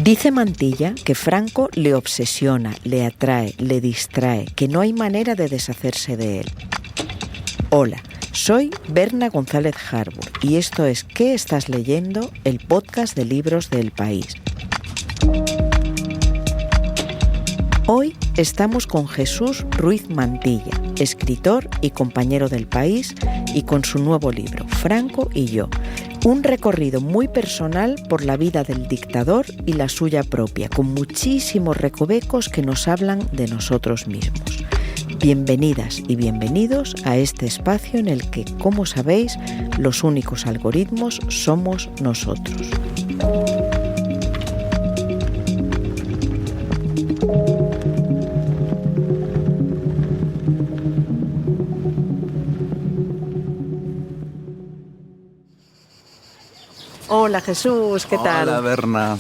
Dice Mantilla que Franco le obsesiona, le atrae, le distrae, que no hay manera de deshacerse de él. Hola, soy Berna González Harbour y esto es ¿Qué estás leyendo?, el podcast de libros de El País. Hoy estamos con Jesús Ruiz Mantilla, escritor y compañero del País, y con su nuevo libro, Franco y yo, un recorrido muy personal por la vida del dictador y la suya propia, con muchísimos recovecos que nos hablan de nosotros mismos. Bienvenidas y bienvenidos a este espacio en el que, como sabéis, los únicos algoritmos somos nosotros. Hola Jesús, ¿qué tal? Hola Berna.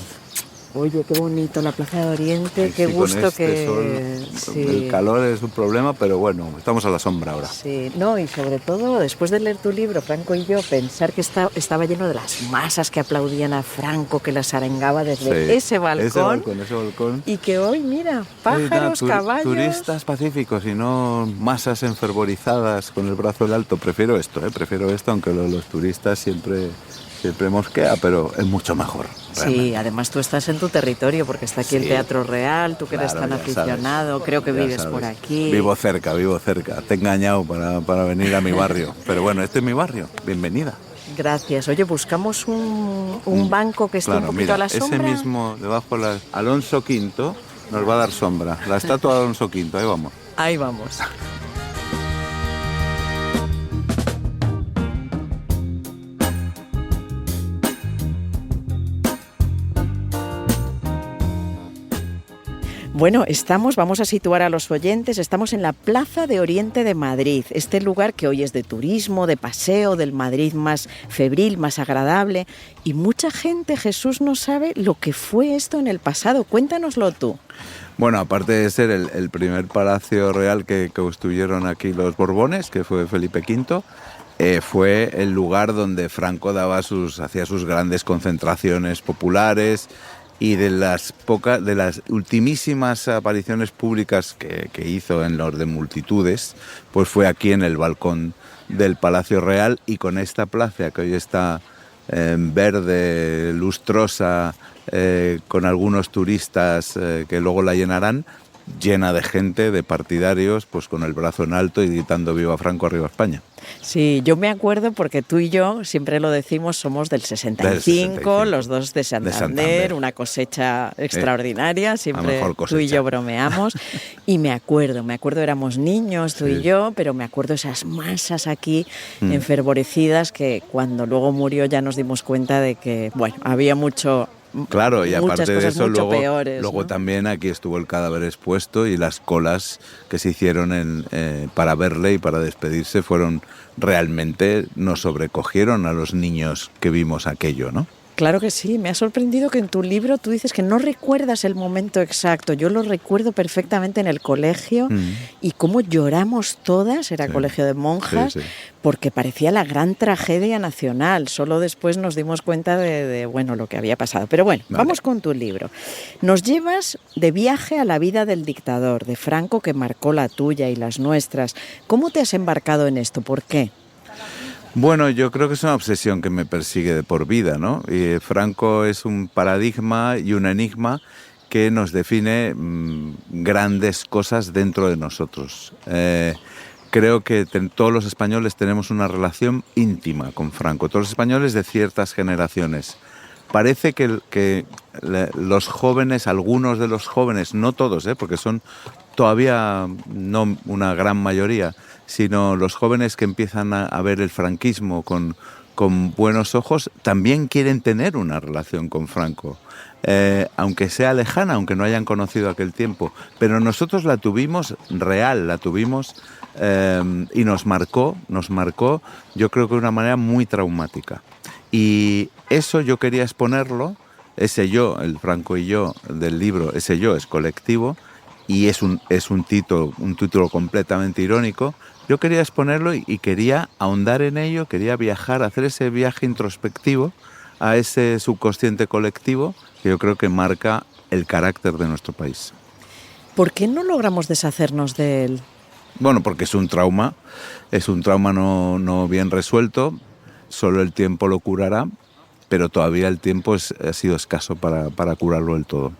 Oye, qué bonito la Plaza de Oriente, Sí, qué gusto con este que... sol, el calor es un problema, pero bueno, estamos a la sombra ahora. Sí, no, y sobre todo, después de leer tu libro, Franco y yo, pensar que estaba lleno de las masas que aplaudían a Franco, que las arengaba desde ese balcón. Ese balcón. Y que hoy, mira, pájaros, caballos... Turistas pacíficos y no masas enfervorizadas con el brazo en alto. Prefiero esto, aunque los turistas siempre mosquea, pero es mucho mejor. Realmente. Sí, además tú estás en tu territorio porque está aquí el Teatro Real, tú que eres tan aficionado, creo que vives por aquí. Vivo cerca, te he engañado para venir a mi barrio, pero bueno, este es mi barrio, bienvenida. Gracias. Oye, buscamos un banco que esté un poquito a la sombra. Ese mismo, debajo, Alonso V nos va a dar sombra, la estatua de Alonso V, ahí vamos. Ahí vamos. Bueno, vamos a situar a los oyentes, estamos en la Plaza de Oriente de Madrid, este lugar que hoy es de turismo, de paseo, del Madrid más febril, más agradable, y mucha gente, Jesús, no sabe lo que fue esto en el pasado. Cuéntanoslo tú. Bueno, aparte de ser el primer palacio real que construyeron aquí los Borbones, que fue Felipe V, fue el lugar donde Franco hacía sus grandes concentraciones populares. Y de las ultimísimas apariciones públicas que hizo en los de multitudes, pues fue aquí en el balcón del Palacio Real, y con esta plaza que hoy está verde, lustrosa, con algunos turistas que luego la llenarán, llena de gente, de partidarios, pues con el brazo en alto y gritando «Viva Franco, arriba España». Sí, yo me acuerdo porque tú y yo, siempre lo decimos, somos del 65, los dos de Santander, una cosecha extraordinaria, siempre tú y yo bromeamos. Y me acuerdo, éramos niños tú y yo, pero me acuerdo esas masas aquí enfervorecidas que cuando luego murió ya nos dimos cuenta de que, bueno, había mucho... Claro, y aparte de eso, peores, luego ¿no? También aquí estuvo el cadáver expuesto, y las colas que se hicieron para verle y para despedirse nos sobrecogieron a los niños que vimos aquello, ¿no? Claro que sí, me ha sorprendido que en tu libro tú dices que no recuerdas el momento exacto. Yo lo recuerdo perfectamente en el colegio y cómo lloramos todas, era colegio de monjas, porque parecía la gran tragedia nacional. Solo después nos dimos cuenta de lo que había pasado. Pero bueno, vamos con tu libro. Nos llevas de viaje a la vida del dictador, de Franco, que marcó la tuya y las nuestras. ¿Cómo te has embarcado en esto? ¿Por qué? Bueno, yo creo que es una obsesión que me persigue de por vida, ¿no? Y Franco es un paradigma y un enigma que nos define grandes cosas dentro de nosotros. Creo que todos los españoles tenemos una relación íntima con Franco, todos los españoles de ciertas generaciones. Parece que los jóvenes, algunos de los jóvenes, no todos, porque son todavía no una gran mayoría, sino los jóvenes que empiezan a ver el franquismo con buenos ojos, también quieren tener una relación con Franco, aunque sea lejana, aunque no hayan conocido aquel tiempo. Pero nosotros la tuvimos real, y nos marcó, yo creo que de una manera muy traumática. Y eso yo quería exponerlo, ese yo, el Franco y yo del libro, ese yo es colectivo, y es un título completamente irónico. Yo quería exponerlo y quería ahondar en ello, quería viajar, hacer ese viaje introspectivo a ese subconsciente colectivo que yo creo que marca el carácter de nuestro país. ¿Por qué no logramos deshacernos de él? Bueno, porque es un trauma no bien resuelto, solo el tiempo lo curará, pero todavía el tiempo ha sido escaso para curarlo del todo.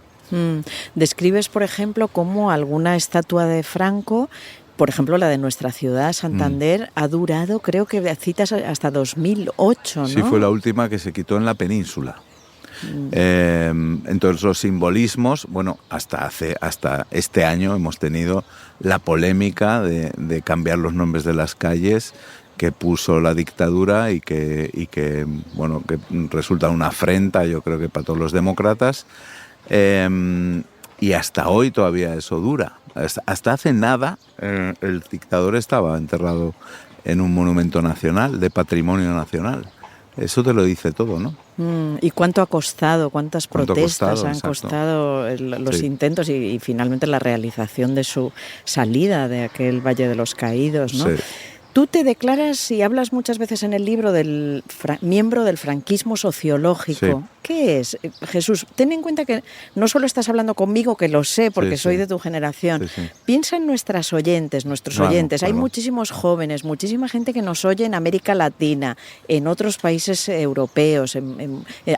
Describes, por ejemplo, cómo alguna estatua de Franco, por ejemplo la de nuestra ciudad, Santander, ha durado, creo que citas hasta 2008, ¿no? Sí, fue la última que se quitó en la península. Entonces los simbolismos, bueno, hasta este año hemos tenido la polémica de cambiar los nombres de las calles que puso la dictadura y que resulta una afrenta, yo creo que para todos los demócratas. Y hasta hoy todavía eso dura. Hasta hace nada el dictador estaba enterrado en un monumento nacional, de patrimonio nacional. Eso te lo dice todo, ¿no? ¿Y cuánto ha costado? ¿Cuántas protestas han exacto. costado los intentos y finalmente la realización de su salida de aquel Valle de los Caídos, ¿no? Sí. Tú te declaras y hablas muchas veces en el libro del miembro del franquismo sociológico. Sí. ¿Qué es? Jesús, ten en cuenta que no solo estás hablando conmigo, que lo sé porque soy de tu generación. Sí. Piensa en nuestros oyentes. Hay muchísimos jóvenes, muchísima gente que nos oye en América Latina, en otros países europeos.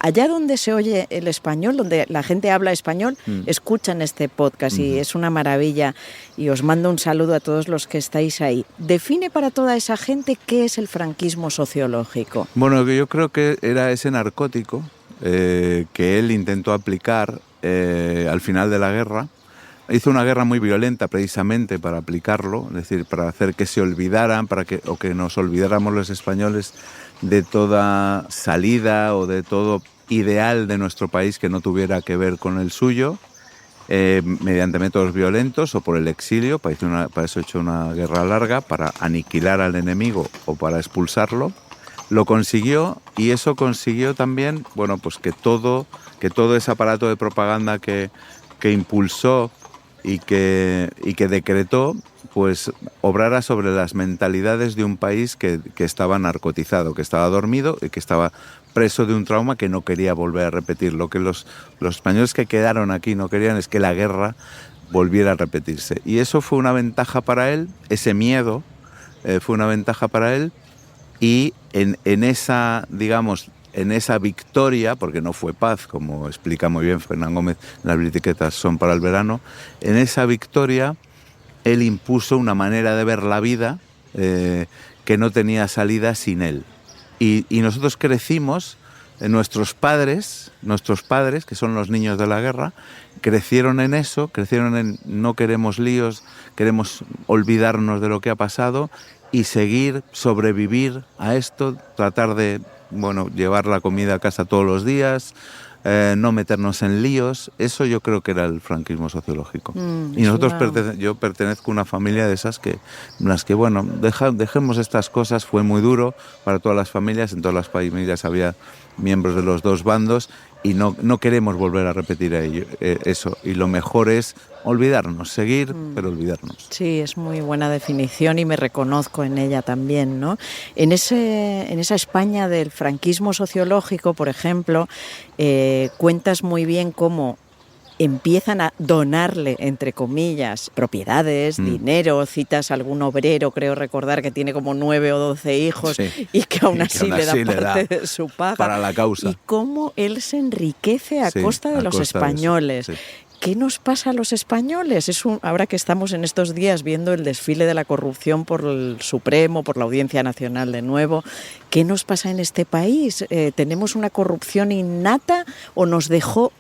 Allá donde se oye el español, donde la gente habla español, escuchan este podcast y es una maravilla. Y os mando un saludo a todos los que estáis ahí. Define para toda esa gente qué es el franquismo sociológico. Bueno, yo creo que era ese narcótico que él intentó aplicar al final de la guerra. Hizo una guerra muy violenta precisamente para aplicarlo, es decir, para hacer que se olvidaran, o que nos olvidáramos los españoles de toda salida o de todo ideal de nuestro país que no tuviera que ver con el suyo. Mediante métodos violentos o por el exilio, para eso he hecho una guerra larga, para aniquilar al enemigo o para expulsarlo. Lo consiguió, y eso consiguió también, bueno, pues que todo ese aparato de propaganda que impulsó y que decretó, pues obrara sobre las mentalidades de un país que estaba narcotizado, que estaba dormido y que estaba preso de un trauma que no quería volver a repetir. Lo que los españoles que quedaron aquí no querían es que la guerra volviera a repetirse. Y eso fue una ventaja para él, ese miedo fue una ventaja para él, y en esa victoria, porque no fue paz, como explica muy bien Fernán Gómez en las bicicletas Son para el verano, en esa victoria él impuso una manera de ver la vida que no tenía salida sin él. Y nosotros crecimos, nuestros padres, que son los niños de la guerra, crecieron en eso, crecieron en no queremos líos, queremos olvidarnos de lo que ha pasado y sobrevivir a esto, tratar de, llevar la comida a casa todos los días, no meternos en líos. Eso yo creo que era el franquismo sociológico. Y nosotros yo pertenezco a una familia de esas en las que dejemos estas cosas. Fue muy duro para todas las familias, en todas las familias había miembros de los dos bandos y no queremos volver a repetir eso. Y lo mejor es olvidarnos, seguir, pero olvidarnos. Sí, es muy buena definición y me reconozco en ella también, ¿no? En esa España del franquismo sociológico, por ejemplo, cuentas muy bien cómo empiezan a donarle, entre comillas, propiedades, dinero, citas a algún obrero, creo recordar, que tiene como 9 o 12 hijos y que aún así le da parte de su paga. Para la causa. Y cómo él se enriquece a costa de los españoles. ¿Qué nos pasa a los españoles? Ahora que estamos en estos días viendo el desfile de la corrupción por el Supremo, por la Audiencia Nacional de nuevo, ¿qué nos pasa en este país? ¿Tenemos una corrupción innata o nos dejó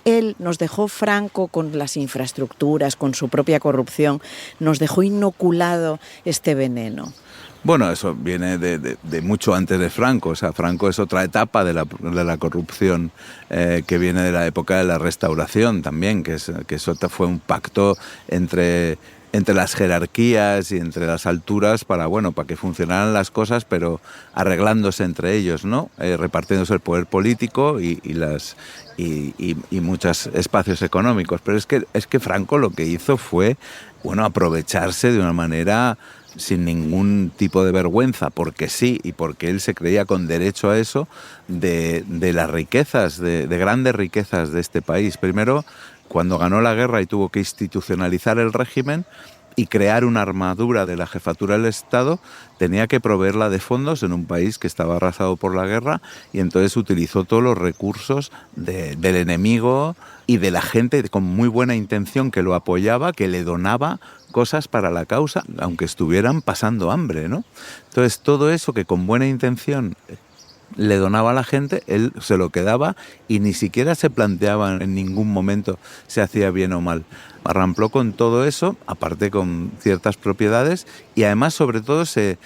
Franco con las infraestructuras, con su propia corrupción, nos dejó inoculado este veneno? Bueno, eso viene de mucho antes de Franco. O sea, Franco es otra etapa de la corrupción que viene de la época de la Restauración también, que eso fue un pacto entre las jerarquías y entre las alturas para que funcionaran las cosas, pero arreglándose entre ellos, ¿no? Repartiéndose el poder político y muchos espacios económicos. Pero es que Franco lo que hizo fue aprovecharse de una manera sin ningún tipo de vergüenza, porque sí, y porque él se creía con derecho a eso, de las riquezas, de grandes riquezas de este país. Primero, cuando ganó la guerra y tuvo que institucionalizar el régimen y crear una armadura de la jefatura del Estado, tenía que proveerla de fondos en un país que estaba arrasado por la guerra, y entonces utilizó todos los recursos del enemigo y de la gente con muy buena intención que lo apoyaba, que le donaba cosas para la causa, aunque estuvieran pasando hambre, ¿no? Entonces todo eso que con buena intención le donaba a la gente, él se lo quedaba y ni siquiera se planteaba en ningún momento si hacía bien o mal. Arrampló con todo eso, aparte con ciertas propiedades, y además sobre todo se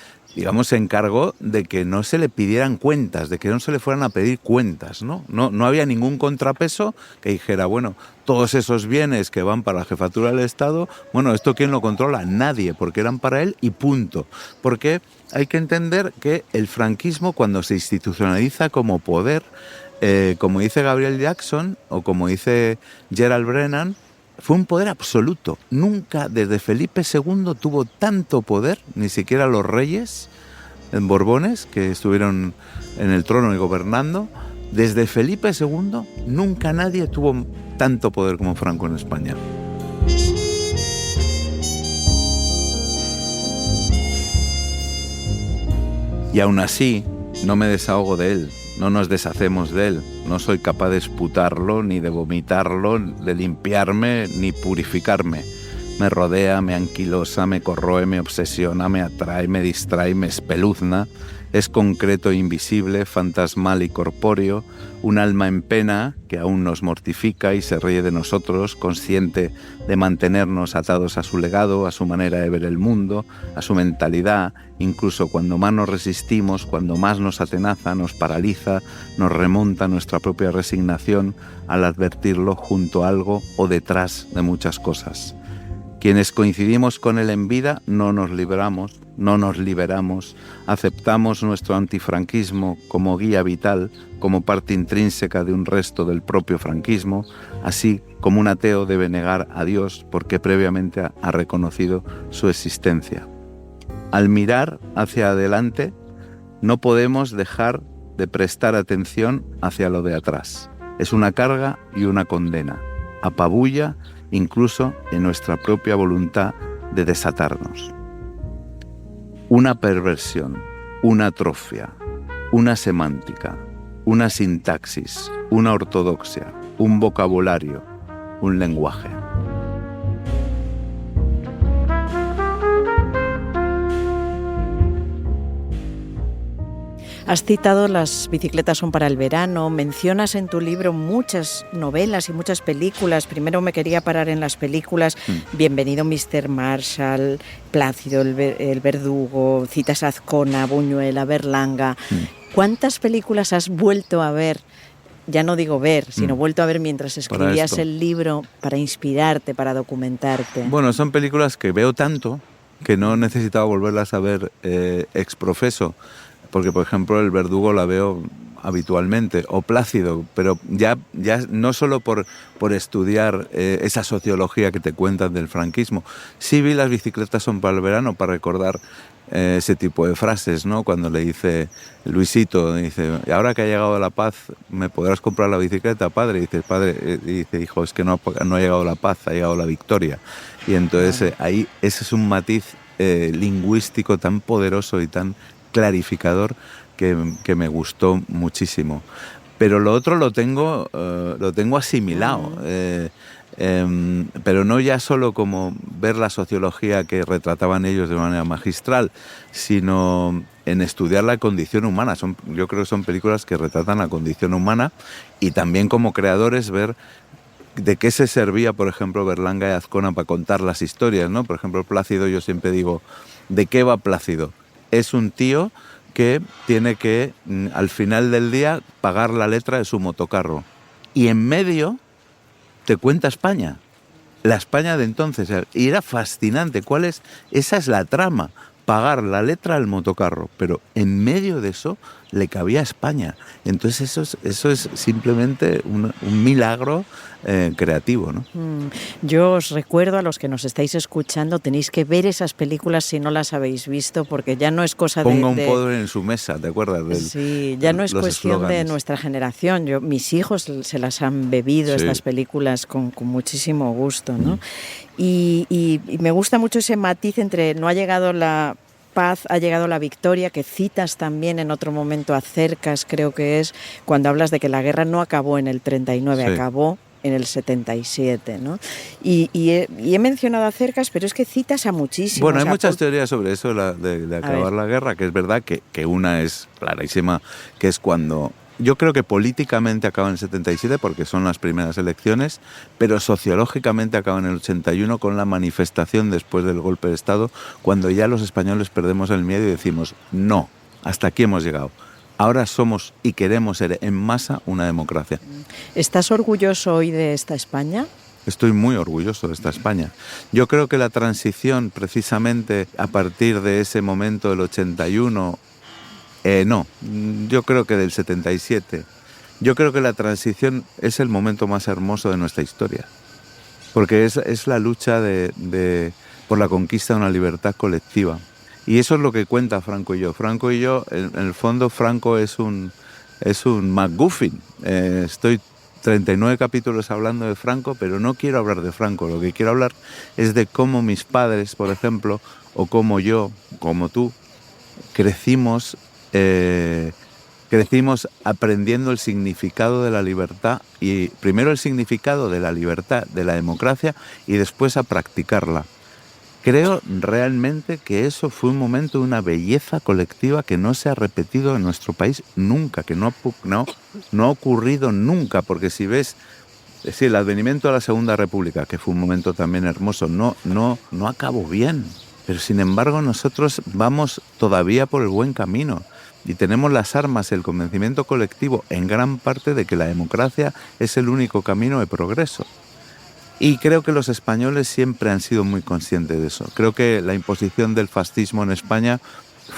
encargó de que no se le pidieran cuentas, de que no se le fueran a pedir cuentas, ¿no? No había ningún contrapeso que dijera, bueno, todos esos bienes que van para la jefatura del Estado, bueno, ¿esto quién lo controla? Nadie, porque eran para él y punto. Porque hay que entender que el franquismo, cuando se institucionaliza como poder, como dice Gabriel Jackson o como dice Gerald Brennan, fue un poder absoluto. Nunca desde Felipe II tuvo tanto poder, ni siquiera los reyes borbones que estuvieron en el trono y gobernando. Desde Felipe II nunca nadie tuvo tanto poder como Franco en España. Y aún así, no me desahogo de él, no nos deshacemos de él. No soy capaz de esputarlo, ni de vomitarlo, de limpiarme, ni purificarme. Me rodea, me anquilosa, me corroe, me obsesiona, me atrae, me distrae, me espeluzna. Es concreto e invisible, fantasmal y corpóreo, un alma en pena que aún nos mortifica y se ríe de nosotros, consciente de mantenernos atados a su legado, a su manera de ver el mundo, a su mentalidad, incluso cuando más nos resistimos, cuando más nos atenaza, nos paraliza, nos remonta nuestra propia resignación al advertirlo junto a algo o detrás de muchas cosas. Quienes coincidimos con él en vida no nos libramos, no nos liberamos, aceptamos nuestro antifranquismo como guía vital, como parte intrínseca de un resto del propio franquismo, así como un ateo debe negar a Dios porque previamente ha reconocido su existencia. Al mirar hacia adelante, no podemos dejar de prestar atención hacia lo de atrás. Es una carga y una condena. Apabulla incluso en nuestra propia voluntad de desatarnos. Una perversión, una atrofia, una semántica, una sintaxis, una ortodoxia, un vocabulario, un lenguaje. Has citado Las bicicletas son para el verano, mencionas en tu libro muchas novelas y muchas películas. Primero me quería parar en las películas. Bienvenido Mr. Marshall, Plácido el Verdugo, citas a Azcona, Buñuel, Berlanga. ¿Cuántas películas has vuelto a ver? Ya no digo ver, sino vuelto a ver mientras escribías el libro para inspirarte, para documentarte. Bueno, son películas que veo tanto que no necesitaba volverlas a ver ex profeso. Porque, por ejemplo, El Verdugo la veo habitualmente, o Plácido, pero ya no solo por estudiar esa sociología que te cuentan del franquismo. Sí vi Las bicicletas son para el verano para recordar ese tipo de frases, ¿no? Cuando le dice Luisito, dice, ahora que ha llegado la paz, ¿me podrás comprar la bicicleta, padre? Y dice, padre, dice, hijo, es que no ha llegado la paz, ha llegado la victoria. Y entonces ahí ese es un matiz lingüístico tan poderoso y tan clarificador que me gustó muchísimo. Pero lo otro lo tengo asimilado, pero no ya solo como ver la sociología que retrataban ellos de manera magistral, sino en estudiar la condición humana. Yo creo que son películas que retratan la condición humana, y también como creadores ver de qué se servía, por ejemplo, Berlanga y Azcona para contar las historias, ¿no? Por ejemplo, Plácido, yo siempre digo, ¿de qué va Plácido? Es un tío que tiene que, al final del día, pagar la letra de su motocarro. Y en medio te cuenta España, la España de entonces. Y era fascinante. Esa es la trama, pagar la letra del motocarro. Pero en medio de eso le cabía a España. Entonces eso es simplemente un milagro creativo, ¿no? Yo os recuerdo a los que nos estáis escuchando, tenéis que ver esas películas si no las habéis visto, porque ya no es cosa Ponga un poder en su mesa, ¿te acuerdas? Sí, ya no es cuestión eslóganes de nuestra generación. Mis hijos se las han bebido, sí, estas películas con muchísimo gusto, ¿no? Y me gusta mucho ese matiz entre no ha llegado la paz, ha llegado la victoria, que citas también en otro momento a Cercas, creo que es, cuando hablas de que la guerra no acabó en el 39, sí, acabó en el 77, ¿no? Y he mencionado a Cercas, pero es que citas a muchísimos. Bueno, hay muchas teorías sobre eso, de acabar la guerra, que es verdad que una es clarísima, que es cuando... Yo creo que políticamente acaba en el 77 porque son las primeras elecciones, pero sociológicamente acaba en el 81 con la manifestación después del golpe de Estado, cuando ya los españoles perdemos el miedo y decimos, no, hasta aquí hemos llegado. Ahora somos y queremos ser en masa una democracia. ¿Estás orgulloso hoy de esta España? Estoy muy orgulloso de esta España. Yo creo que la transición, precisamente a partir de ese momento del 81... no, yo creo que del 77. Yo creo que la transición es el momento más hermoso de nuestra historia, porque es la lucha por la conquista de una libertad colectiva. Y eso es lo que cuenta Franco y yo. Franco y yo, en el fondo, Franco es un MacGuffin. Estoy 39 capítulos hablando de Franco, pero no quiero hablar de Franco. Lo que quiero hablar es de cómo mis padres, por ejemplo, o como yo, como tú, crecimos aprendiendo el significado de la libertad, y primero el significado de la libertad, de la democracia, y después a practicarla. Creo realmente que eso fue un momento de una belleza colectiva que no se ha repetido en nuestro país nunca, que no ha ocurrido nunca, porque si ves, es decir, el advenimiento de la Segunda República, que fue un momento también hermoso, no acabó bien, pero sin embargo nosotros vamos todavía por el buen camino. Y tenemos las armas, el convencimiento colectivo en gran parte de que la democracia es el único camino de progreso. Y creo que los españoles siempre han sido muy conscientes de eso. Creo que la imposición del fascismo en España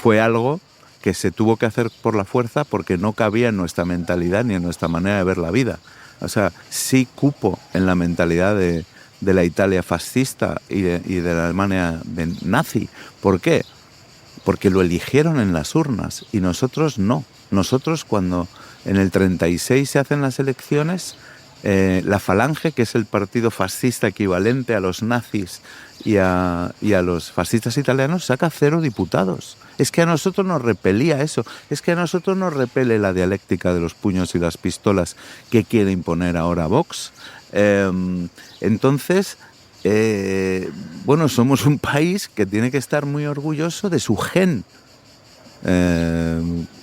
fue algo que se tuvo que hacer por la fuerza porque no cabía en nuestra mentalidad ni en nuestra manera de ver la vida. O sea, sí cupo en la mentalidad de la Italia fascista y de la Alemania nazi. ¿Por qué? Porque lo eligieron en las urnas y nosotros no. Nosotros cuando en el 36 se hacen las elecciones, la Falange, que es el partido fascista equivalente a los nazis y a los fascistas italianos, saca 0 diputados. Es que a nosotros nos repelía eso. Es que a nosotros nos repele la dialéctica de los puños y las pistolas que quiere imponer ahora Vox. Entonces... bueno, somos un país que tiene que estar muy orgulloso de su gen,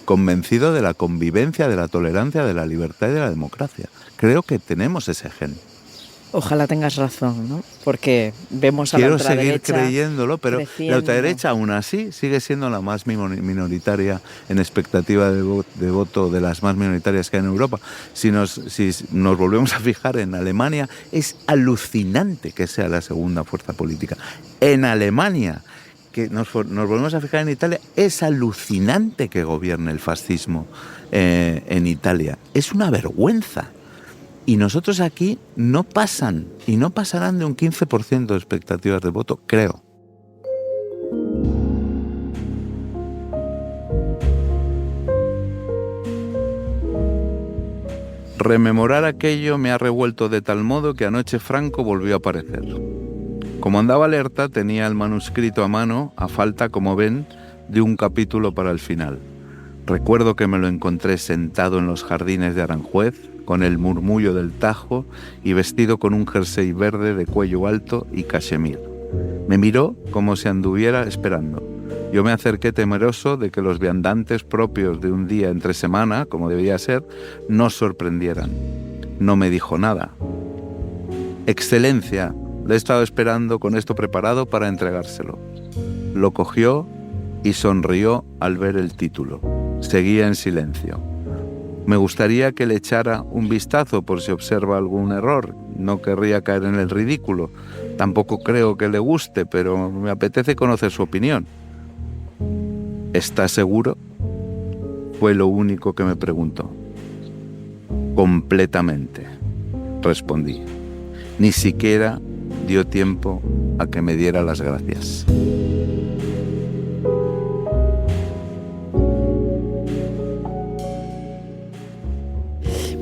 convencido de la convivencia, de la tolerancia, de la libertad y de la democracia. Creo que tenemos ese gen. Ojalá tengas razón, ¿no? Porque vemos a la ultraderecha. Quiero seguir creyéndolo, pero creciendo. La ultraderecha aún así sigue siendo la más minoritaria en expectativa de voto de las más minoritarias que hay en Europa. Si nos volvemos a fijar en Alemania, es alucinante que sea la segunda fuerza política. En Alemania, que nos volvemos a fijar en Italia, es alucinante que gobierne el fascismo en Italia. Es una vergüenza. Y nosotros aquí no pasan y no pasarán de un 15% de expectativas de voto, creo. Rememorar aquello me ha revuelto de tal modo que anoche Franco volvió a aparecer. Como andaba alerta, tenía el manuscrito a mano, a falta, como ven, de un capítulo para el final. Recuerdo que me lo encontré sentado en los jardines de Aranjuez, con el murmullo del Tajo y vestido con un jersey verde de cuello alto y cachemir. Me miró como si anduviera esperando. Yo me acerqué temeroso de que los viandantes propios de un día entre semana, como debía ser, nos sorprendieran. No me dijo nada. Excelencia, le he estado esperando con esto preparado para entregárselo. Lo cogió y sonrió al ver el título. Seguía en silencio. Me gustaría que le echara un vistazo por si observa algún error. No querría caer en el ridículo. Tampoco creo que le guste, pero me apetece conocer su opinión. ¿Está seguro? fue lo único que me preguntó. Completamente, respondí. Ni siquiera dio tiempo a que me diera las gracias.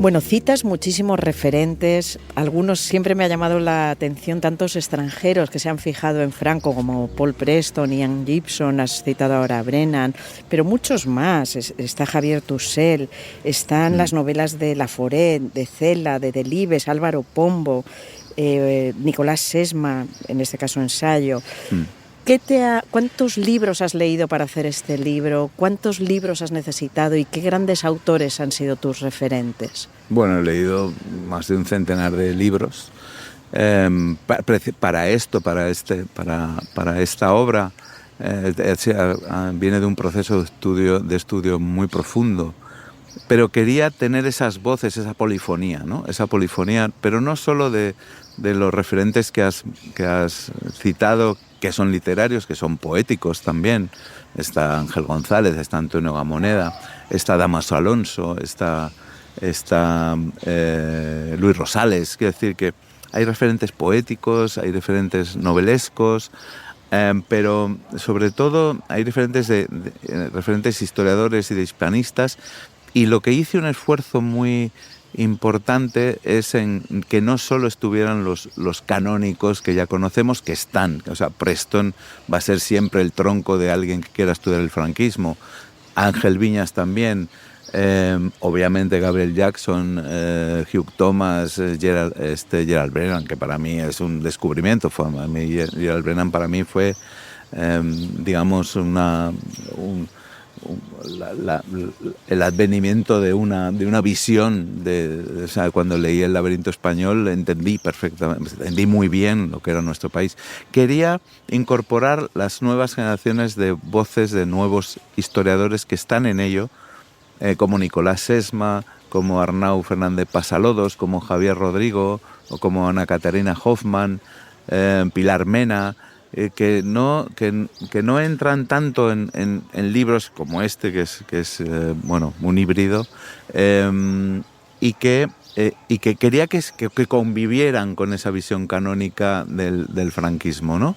Bueno, citas muchísimos referentes, algunos siempre me ha llamado la atención, tantos extranjeros que se han fijado en Franco como Paul Preston, Ian Gibson, has citado ahora a Brennan, pero muchos más, está Javier Tussell, están las novelas de Laforet, de Cela, de Delibes, Álvaro Pombo, Nicolás Sesma, en este caso ensayo. ¿Cuántos libros has leído para hacer este libro? ¿Cuántos libros has necesitado y qué grandes autores han sido tus referentes? Bueno, he leído más de un centenar de libros. Para esta obra viene de un proceso de estudio muy profundo. Pero quería tener esas voces, esa polifonía, ¿no? Esa polifonía, pero no solo de los referentes que has citado, que son literarios, que son poéticos también. Está Ángel González, está Antonio Gamoneda, está Damaso Alonso, está Luis Rosales. Quiero decir que hay referentes poéticos, hay referentes novelescos, pero sobre todo hay referentes historiadores y de hispanistas. Y lo que hice un esfuerzo muy importante es en que no solo estuvieran los canónicos que ya conocemos, que están. O sea, Preston va a ser siempre el tronco de alguien que quiera estudiar el franquismo. Ángel Viñas también. Obviamente Gabriel Jackson, Hugh Thomas, Gerald Brennan, que para mí es un descubrimiento. Gerald Brennan para mí fue, digamos, el advenimiento de una visión o sea, cuando leí El laberinto español entendí perfectamente, entendí muy bien lo que era nuestro país. Quería incorporar las nuevas generaciones de voces de nuevos historiadores que están en ello, como Nicolás Sesma, como Arnau Fernández Pasalodos, como Javier Rodrigo, o como Ana Caterina Hoffman, Pilar Mena, que no entran tanto en libros como este, que es un híbrido, y que quería que convivieran con esa visión canónica del franquismo, ¿no?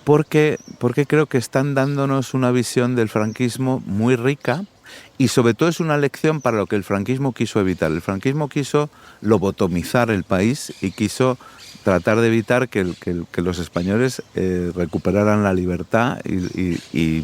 Porque creo que están dándonos una visión del franquismo muy rica, y sobre todo es una lección para lo que el franquismo quiso evitar. El franquismo quiso lobotomizar el país y quiso tratar de evitar que los españoles recuperaran la libertad y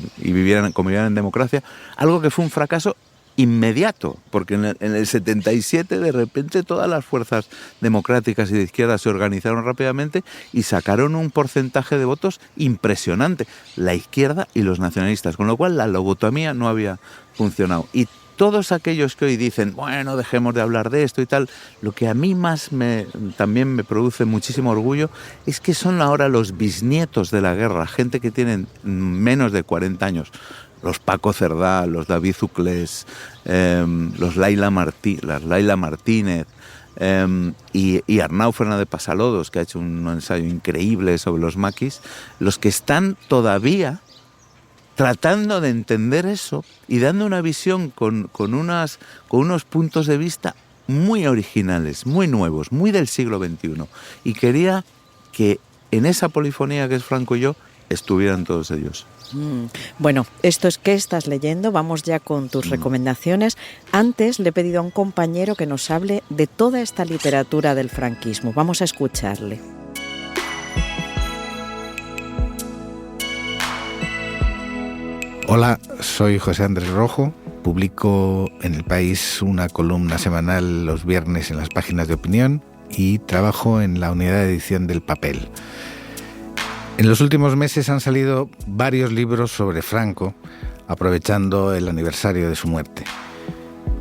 convivieran en democracia, algo que fue un fracaso inmediato, porque en el 77 de repente todas las fuerzas democráticas y de izquierda se organizaron rápidamente y sacaron un porcentaje de votos impresionante, la izquierda y los nacionalistas, con lo cual la lobotomía no había funcionado. Y todos aquellos que hoy dicen, bueno, dejemos de hablar de esto y tal, lo que a mí también me produce muchísimo orgullo es que son ahora los bisnietos de la guerra, gente que tienen menos de 40 años, los Paco Cerdá, los David Zuclés, las Laila Martínez, y Arnau Fernández Pasalodos, que ha hecho un ensayo increíble sobre los maquis, los que están todavía tratando de entender eso y dando una visión con unos puntos de vista muy originales, muy nuevos, muy del siglo XXI. Y quería que en esa polifonía que es Franco y yo estuvieran todos ellos. Bueno, esto es ¿Qué estás leyendo? Vamos ya con tus recomendaciones. Antes le he pedido a un compañero que nos hable de toda esta literatura del franquismo. Vamos a escucharle. Hola, soy José Andrés Rojo. Publico en El País una columna semanal los viernes en las páginas de opinión y trabajo en la unidad de edición del Papel. En los últimos meses han salido varios libros sobre Franco, aprovechando el aniversario de su muerte.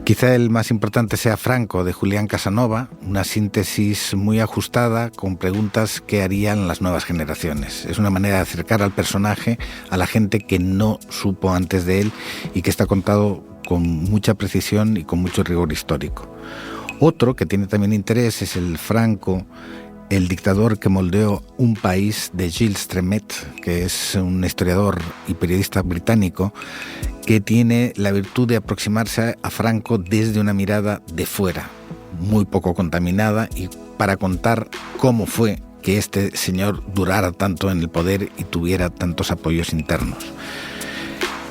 Quizá el más importante sea Franco, de Julián Casanova, una síntesis muy ajustada con preguntas que harían las nuevas generaciones. Es una manera de acercar al personaje a la gente que no supo antes de él y que está contado con mucha precisión y con mucho rigor histórico. Otro que tiene también interés es el Franco El dictador que moldeó un país, de Gilles Tremet, que es un historiador y periodista británico que tiene la virtud de aproximarse a Franco desde una mirada de fuera, muy poco contaminada, y para contar cómo fue que este señor durara tanto en el poder y tuviera tantos apoyos internos.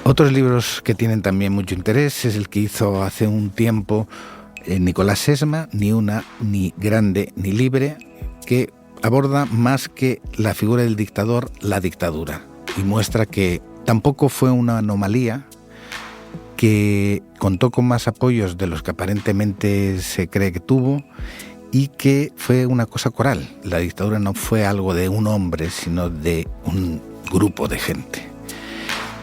Otros libros que tienen también mucho interés es el que hizo hace un tiempo Nicolás Sesma, Ni una, ni grande, ni libre, que aborda más que la figura del dictador, la dictadura, y muestra que tampoco fue una anomalía, que contó con más apoyos de los que aparentemente se cree que tuvo, y que fue una cosa coral. La dictadura no fue algo de un hombre, sino de un grupo de gente.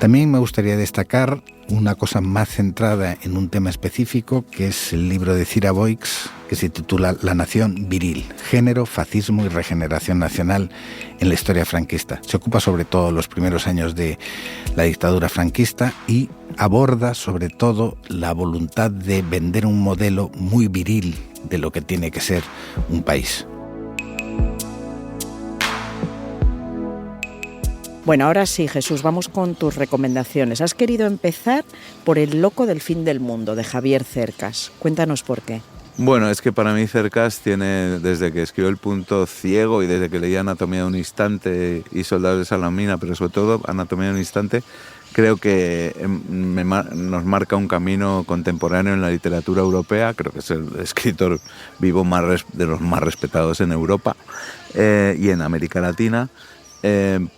También me gustaría destacar una cosa más centrada en un tema específico, que es el libro de Cira Boix, que se titula La nación viril, género, fascismo y regeneración nacional en la historia franquista. Se ocupa sobre todo los primeros años de la dictadura franquista y aborda sobre todo la voluntad de vender un modelo muy viril de lo que tiene que ser un país. Bueno, ahora sí, Jesús, vamos con tus recomendaciones. Has querido empezar por El loco del fin del mundo, de Javier Cercas. Cuéntanos por qué. Bueno, es que para mí Cercas tiene, desde que escribió El punto ciego y desde que leía Anatomía de un instante y Soldados de Salamina, pero sobre todo Anatomía de un instante, creo que nos marca un camino contemporáneo en la literatura europea. Creo que es el escritor vivo de los más respetados en Europa y en América Latina.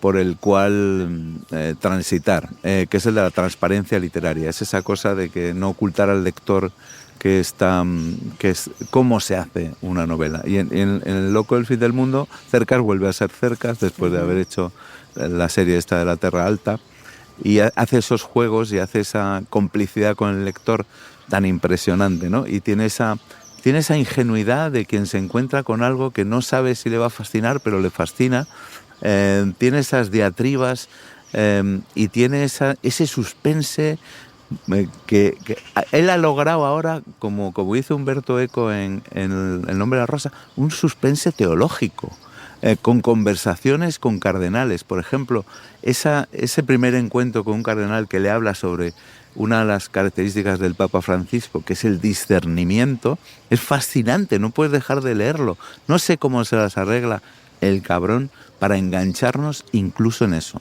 Por el cual transitar, que es el de la transparencia literaria. Es esa cosa de que no ocultar al lector que es cómo se hace una novela. Y en El loco del fin del mundo, Cercas vuelve a ser Cercas después de haber hecho la serie esta de La Terra Alta, y hace esos juegos y hace esa complicidad con el lector tan impresionante, ¿no? Y tiene esa ingenuidad de quien se encuentra con algo que no sabe si le va a fascinar, pero le fascina. Tiene esas diatribas y tiene ese suspense que él ha logrado ahora, como hizo Humberto Eco en El nombre de la rosa, un suspense teológico, con conversaciones con cardenales. Por ejemplo, ese primer encuentro con un cardenal que le habla sobre una de las características del Papa Francisco, que es el discernimiento, es fascinante, no puedes dejar de leerlo. No sé cómo se las arregla el cabrón para engancharnos incluso en eso.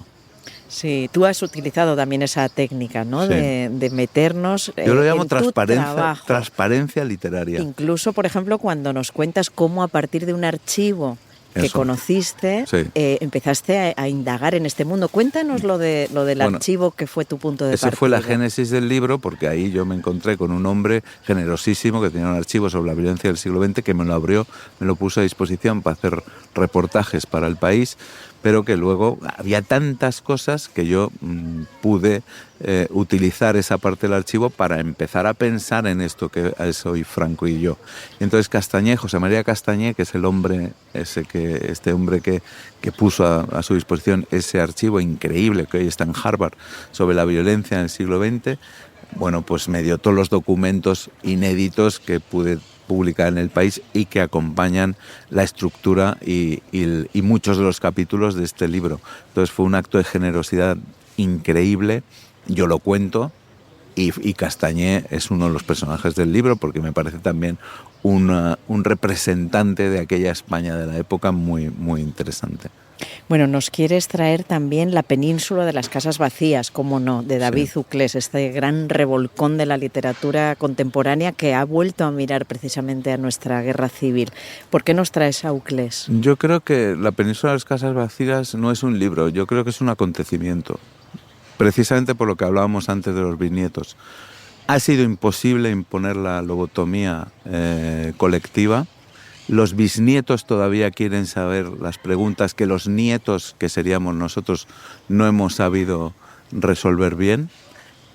Sí, tú has utilizado también esa técnica, ¿no? Sí. De meternos Yo lo llamo en tu trabajo. transparencia literaria. Incluso, por ejemplo, cuando nos cuentas cómo a partir de un archivo que conociste, sí, empezaste a indagar en este mundo. Cuéntanos lo del archivo que fue tu punto de partida. Ese fue la génesis del libro, porque ahí yo me encontré con un hombre generosísimo que tenía un archivo sobre la violencia del siglo XX, que me lo abrió, me lo puso a disposición para hacer reportajes para El País, pero que luego había tantas cosas que yo pude utilizar esa parte del archivo para empezar a pensar en esto que es hoy Franco y yo. Y entonces Castañé, José María Castañé, que es el hombre este hombre que puso a su disposición ese archivo increíble que hoy está en Harvard sobre la violencia en el siglo XX, bueno, pues me dio todos los documentos inéditos que pude publicar en El País y que acompañan la estructura y muchos de los capítulos de este libro. Entonces fue un acto de generosidad increíble. Yo lo cuento y Castañé es uno de los personajes del libro porque me parece también un representante de aquella España de la época muy, muy interesante. Bueno, nos quieres traer también La península de las casas vacías, cómo no, de David Uclés, este gran revolcón de la literatura contemporánea que ha vuelto a mirar precisamente a nuestra guerra civil. ¿Por qué nos traes a Uclés? Yo creo que La península de las casas vacías no es un libro, yo creo que es un acontecimiento, precisamente por lo que hablábamos antes de los bisnietos. Ha sido imposible imponer la lobotomía colectiva. Los bisnietos todavía quieren saber las preguntas que los nietos, que seríamos nosotros, no hemos sabido resolver bien.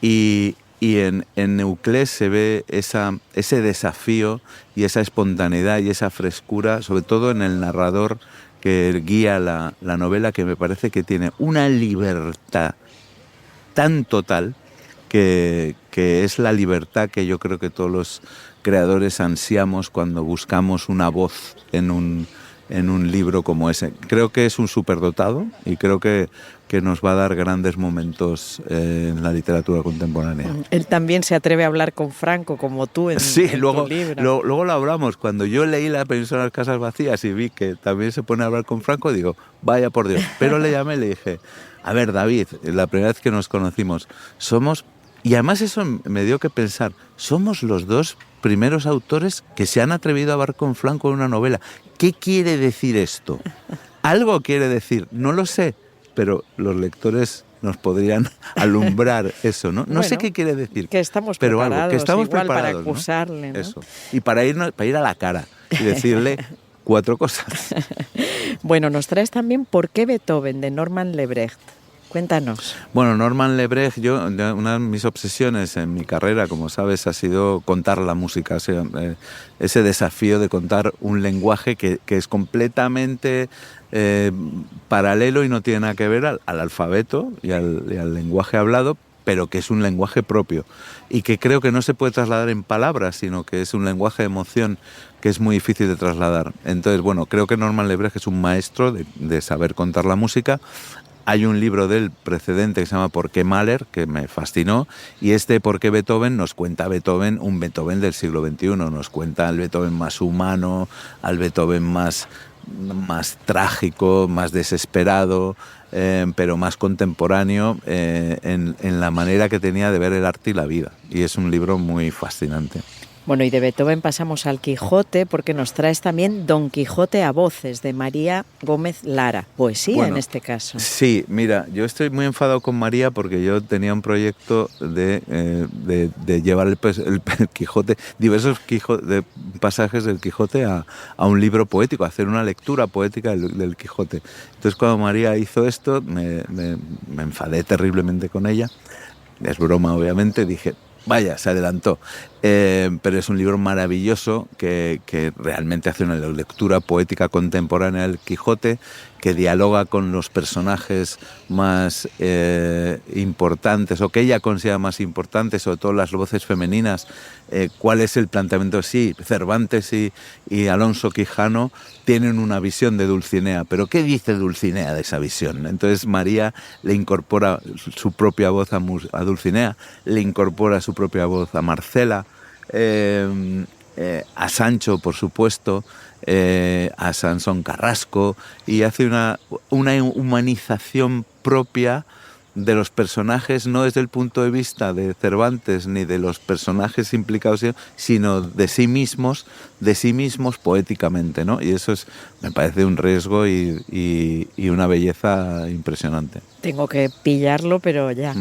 Y en Uclés se ve ese desafío y esa espontaneidad y esa frescura, sobre todo en el narrador que guía la novela, que me parece que tiene una libertad tan total que es la libertad que yo creo que todos los creadores ansiamos cuando buscamos una voz en en un libro como ese. Creo que es un superdotado y creo que nos va a dar grandes momentos en la literatura contemporánea. Él también se atreve a hablar con Franco, como tú en luego, tu libro. Luego lo hablamos. Cuando yo leí La Península de las Casas Vacías y vi que también se pone a hablar con Franco, digo, vaya por Dios. Pero le llamé y le dije, a ver, David, la primera vez que nos conocimos, somos... Y además eso me dio que pensar, somos los dos primeros autores que se han atrevido a hablar con Franco en una novela. ¿Qué quiere decir esto? Algo quiere decir, no lo sé, pero los lectores nos podrían alumbrar eso, ¿no? No sé qué quiere decir. Que estamos pero preparados, algo, que estamos igual preparados, para acusarle, ¿no? Eso. Y para ir a la cara y decirle 4 cosas. Bueno, nos traes también ¿Por qué Beethoven?, de Norman Le Brecht. Cuéntanos. Bueno, Norman Le Brecht, una de mis obsesiones en mi carrera, como sabes, ha sido contar la música, ese desafío de contar un lenguaje que es completamente paralelo y no tiene nada que ver al alfabeto y al lenguaje hablado, pero que es un lenguaje propio y que creo que no se puede trasladar en palabras, sino que es un lenguaje de emoción que es muy difícil de trasladar. Entonces, bueno, creo que Norman Le Brecht es un maestro de saber contar la música. Hay un libro del precedente que se llama ¿Por qué Mahler?, que me fascinó, y ¿Por qué Beethoven?, nos cuenta Beethoven, un Beethoven del siglo XXI, nos cuenta al Beethoven más humano, al Beethoven más trágico, más desesperado, pero más contemporáneo en la manera que tenía de ver el arte y la vida. Y es un libro muy fascinante. Bueno, y de Beethoven pasamos al Quijote, porque nos traes también Don Quijote a voces, de María Gómez Lara. Poesía, en este caso. Sí, mira, yo estoy muy enfadado con María porque yo tenía un proyecto de llevar el Quijote, diversos pasajes del Quijote a un libro poético, hacer una lectura poética del Quijote. Entonces, cuando María hizo esto, me enfadé terriblemente con ella. Es broma, obviamente, dije... Vaya, se adelantó. Pero es un libro maravilloso que realmente hace una lectura poética contemporánea del Quijote, que dialoga con los personajes más importantes, o que ella considera más importantes, sobre todo las voces femeninas. ¿Cuál es el planteamiento? Sí, Cervantes y Alonso Quijano tienen una visión de Dulcinea, pero ¿qué dice Dulcinea de esa visión? Entonces María le incorpora su propia voz a Dulcinea, le incorpora su propia voz a Marcela, a Sancho, por supuesto, a Sansón Carrasco, y hace una humanización propia de los personajes, no desde el punto de vista de Cervantes ni de los personajes implicados, sino de sí mismos poéticamente, ¿no? Y eso me parece un riesgo y una belleza impresionante. Tengo que pillarlo, pero ya.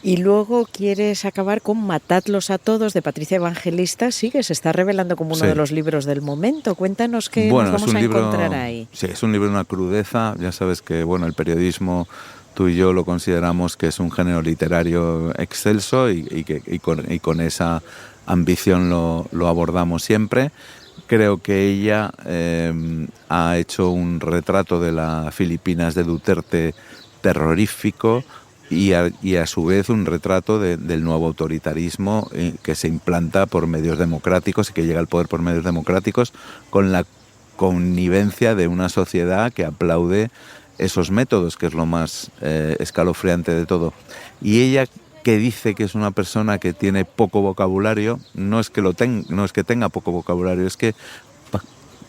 Y luego quieres acabar con Matadlos a todos, de Patricia Evangelista. Sí, que se está revelando como uno de los libros del momento. Cuéntanos qué nos vamos a encontrar ahí. Sí, es un libro de una crudeza. Ya sabes que el periodismo, tú y yo lo consideramos que es un género literario excelso y con esa ambición lo abordamos siempre. Creo que ella ha hecho un retrato de las Filipinas de Duterte terrorífico, y a su vez un retrato del nuevo autoritarismo que se implanta por medios democráticos y que llega al poder por medios democráticos, con la connivencia de una sociedad que aplaude esos métodos, que es lo más escalofriante de todo. Y ella, que dice que es una persona que tiene poco vocabulario, no es que tenga poco vocabulario, es que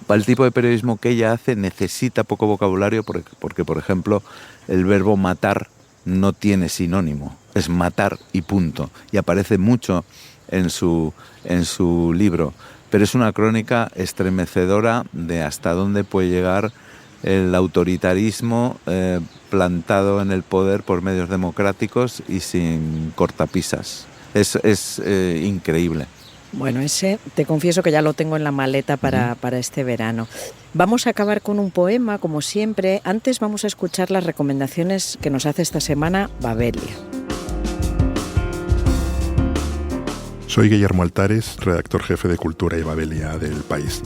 para el tipo de periodismo que ella hace necesita poco vocabulario porque, por ejemplo, el verbo matar no tiene sinónimo, es matar y punto, y aparece mucho en su libro, pero es una crónica estremecedora de hasta dónde puede llegar el autoritarismo plantado en el poder por medios democráticos y sin cortapisas. Es increíble. Bueno, ese te confieso que ya lo tengo en la maleta para este verano. Vamos a acabar con un poema, como siempre. Antes vamos a escuchar las recomendaciones que nos hace esta semana Babelia. Soy Guillermo Altares, redactor jefe de Cultura y Babelia del País.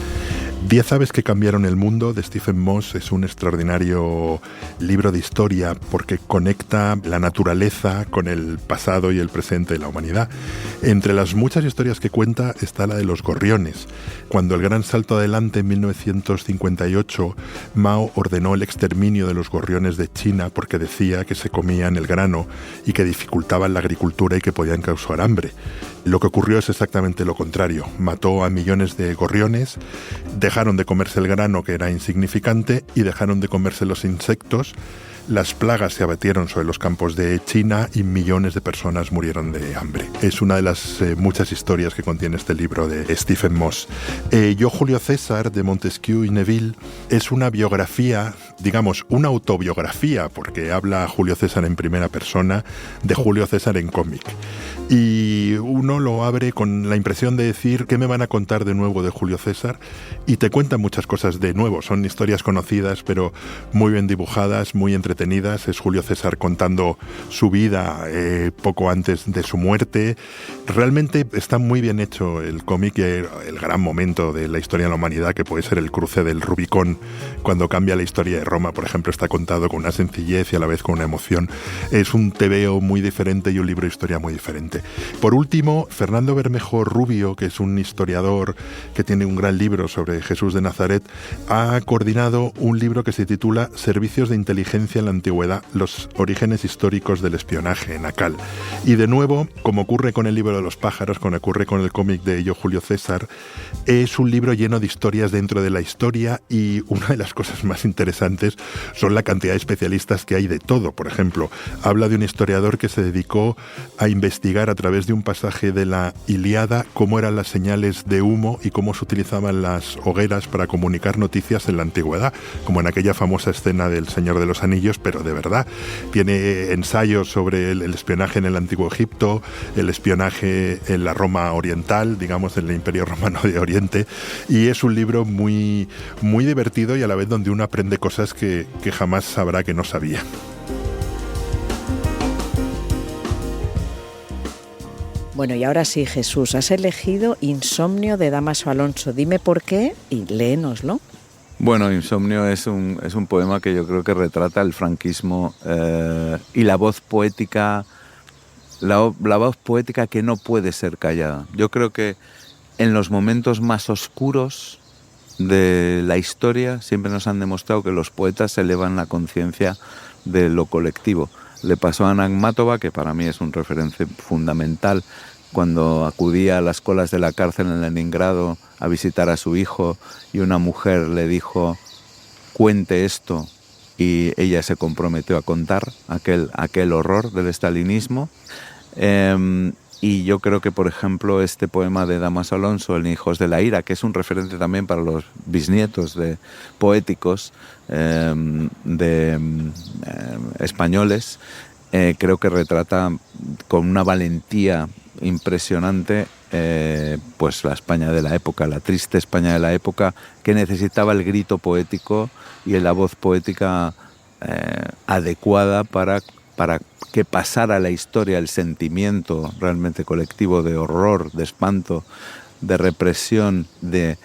10 aves que cambiaron el mundo, de Stephen Moss, es un extraordinario libro de historia porque conecta la naturaleza con el pasado y el presente de la humanidad. Entre las muchas historias que cuenta está la de los gorriones. Cuando el gran salto adelante en 1958, Mao ordenó el exterminio de los gorriones de China porque decía que se comían el grano y que dificultaban la agricultura y que podían causar hambre. Lo que ocurrió es exactamente lo contrario. Mató a millones de gorriones, dejaron de comerse el grano, que era insignificante, y dejaron de comerse los insectos. Las plagas se abatieron sobre los campos de China y millones de personas murieron de hambre. Es una de las muchas historias que contiene este libro de Stephen Moss. Yo, Julio César, de Montesquieu y Neville, es una biografía, digamos, una autobiografía, porque habla Julio César en primera persona de Julio César en cómic. Y uno lo abre con la impresión de decir, ¿qué me van a contar de nuevo de Julio César? Y te cuentan muchas cosas de nuevo. Son historias conocidas, pero muy bien dibujadas, muy entretenidas. Es Julio César contando su vida poco antes de su muerte. Realmente está muy bien hecho el cómic y el gran momento de la historia de la humanidad, que puede ser el cruce del Rubicón, cuando cambia la historia de Roma, por ejemplo, está contado con una sencillez y a la vez con una emoción. Es un tebeo muy diferente y un libro de historia muy diferente. Por último, Fernando Bermejo Rubio, que es un historiador que tiene un gran libro sobre Jesús de Nazaret, ha coordinado un libro que se titula Servicios de inteligencia en la antigüedad, los orígenes históricos del espionaje en Acal. Y de nuevo, como ocurre con el libro de los pájaros, como ocurre con el cómic de Yo, Julio César, es un libro lleno de historias dentro de la historia, y una de las cosas más interesantes son la cantidad de especialistas que hay de todo. Por ejemplo, habla de un historiador que se dedicó a investigar a través de un pasaje de la Ilíada cómo eran las señales de humo y cómo se utilizaban las hogueras para comunicar noticias en la antigüedad, como en aquella famosa escena del Señor de los Anillos, pero de verdad. Tiene ensayos sobre el espionaje en el Antiguo Egipto, el espionaje en la Roma oriental, digamos en el Imperio Romano de Oriente, y es un libro muy, muy divertido y a la vez donde uno aprende cosas que jamás sabrá que no sabía. Bueno, y ahora sí, Jesús, has elegido Insomnio de Dámaso Alonso. Dime por qué y léenoslo. Bueno, Insomnio es un poema que yo creo que retrata el franquismo y la voz poética, la voz poética que no puede ser callada. Yo creo que en los momentos más oscuros de la historia siempre nos han demostrado que los poetas elevan la conciencia de lo colectivo. Le pasó a Nagmátova, que para mí es un referente fundamental, cuando acudía a las colas de la cárcel en Leningrado a visitar a su hijo y una mujer le dijo, cuente esto, y ella se comprometió a contar aquel horror del estalinismo. Y yo creo que, por ejemplo, este poema de Dámaso Alonso, El Hijos de la Ira, que es un referente también para los bisnietos de poéticos españoles, creo que retrata con una valentía impresionante pues la España de la época, la triste España de la época, que necesitaba el grito poético y la voz poética adecuada para que pasara la historia, el sentimiento realmente colectivo de horror, de espanto, de represión, de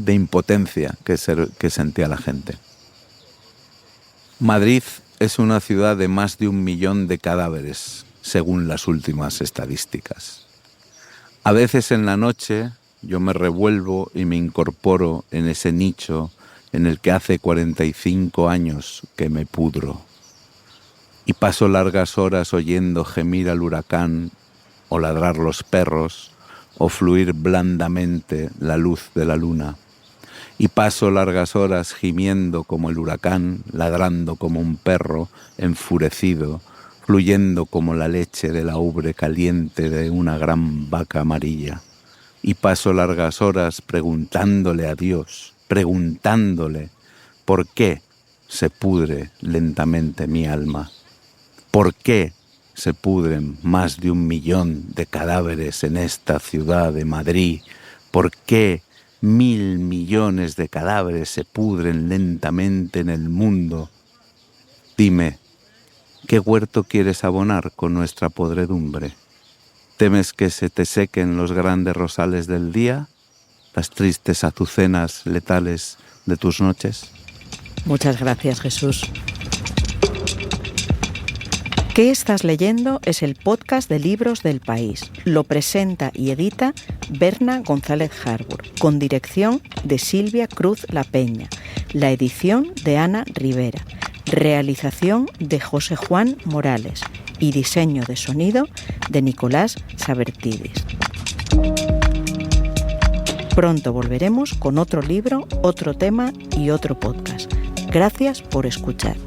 impotencia que sentía la gente. Madrid es una ciudad de más de 1 millón de cadáveres, según las últimas estadísticas. A veces en la noche yo me revuelvo y me incorporo en ese nicho en el que hace 45 años que me pudro. Y paso largas horas oyendo gemir al huracán, o ladrar los perros, o fluir blandamente la luz de la luna. Y paso largas horas gimiendo como el huracán, ladrando como un perro enfurecido, fluyendo como la leche de la ubre caliente de una gran vaca amarilla. Y paso largas horas preguntándole a Dios, preguntándole por qué se pudre lentamente mi alma. ¿Por qué se pudren más de 1 millón de cadáveres en esta ciudad de Madrid? ¿Por qué 1.000 millones de cadáveres se pudren lentamente en el mundo? Dime, ¿qué huerto quieres abonar con nuestra podredumbre? ¿Temes que se te sequen los grandes rosales del día? las tristes azucenas letales de tus noches. Muchas gracias, Jesús. ¿Qué estás leyendo? Es el podcast de libros del País. Lo presenta y edita Berna González Harbour, con dirección de Silvia Cruz La Peña, la edición de Ana Rivera, realización de José Juan Morales y diseño de sonido de Nicolás Sabertidis. Pronto volveremos con otro libro, otro tema y otro podcast. Gracias por escuchar.